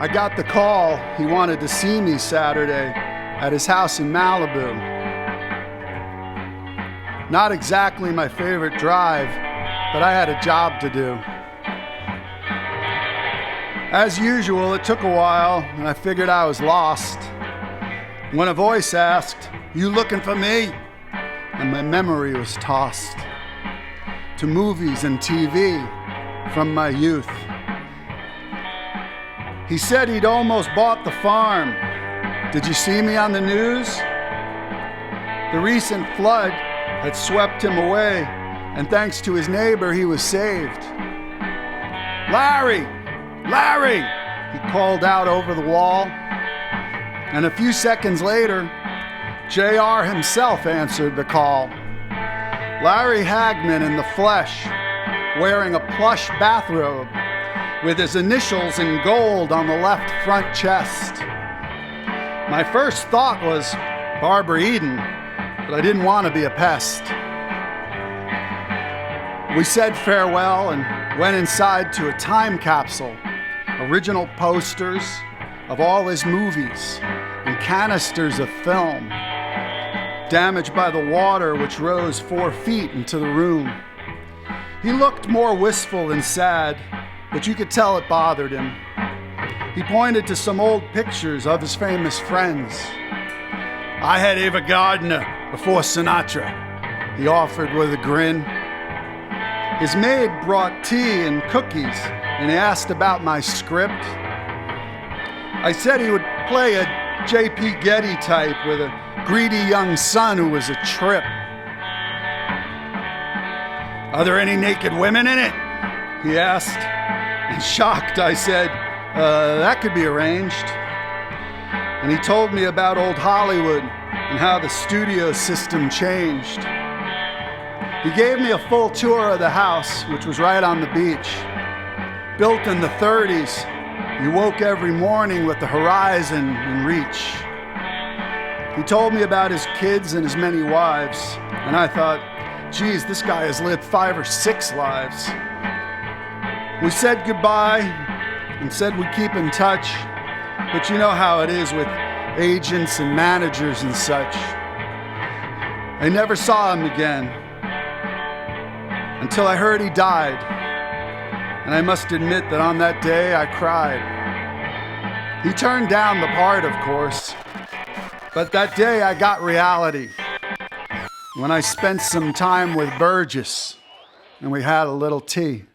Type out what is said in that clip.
I got the call he wanted to see me Saturday at his house in Malibu. Not exactly my favorite drive, but I had a job to do. As usual, it took a while, and I figured I was lost. When a voice asked, "You looking for me?" And my memory was tossed to movies and TV from my youth. He said he'd almost bought the farm. Did you see me on the news? The recent flood had swept him away, and thanks to his neighbor, he was saved. "Larry! Larry!" he called out over the wall. And a few seconds later, JR himself answered the call. Larry Hagman in the flesh, wearing a plush bathrobe with his initials in gold on the left front chest. My first thought was Barbara Eden, but I didn't want to be a pest. We said farewell and went inside to a time capsule, original posters of all his movies and canisters of film, damaged by the water which rose 4 feet into the room. He looked more wistful than sad, but you could tell it bothered him. He pointed to some old pictures of his famous friends. "I had Ava Gardner before Sinatra," he offered with a grin. His maid brought tea and cookies, and he asked about my script. I said he would play a J.P. Getty type with a greedy young son who was a trip. "Are there any naked women in it?" he asked. And shocked, I said, that could be arranged. And he told me about old Hollywood and how the studio system changed. He gave me a full tour of the house, which was right on the beach. Built in the 30s, you woke every morning with the horizon in reach. He told me about his kids and his many wives, and I thought, geez, this guy has lived 5 or 6 lives. We said goodbye and said we'd keep in touch, but you know how it is with agents and managers and such. I never saw him again until I heard he died, and I must admit that on that day I cried. He turned down the part, of course, but that day I got reality when I spent some time with Burgess and we had a little tea.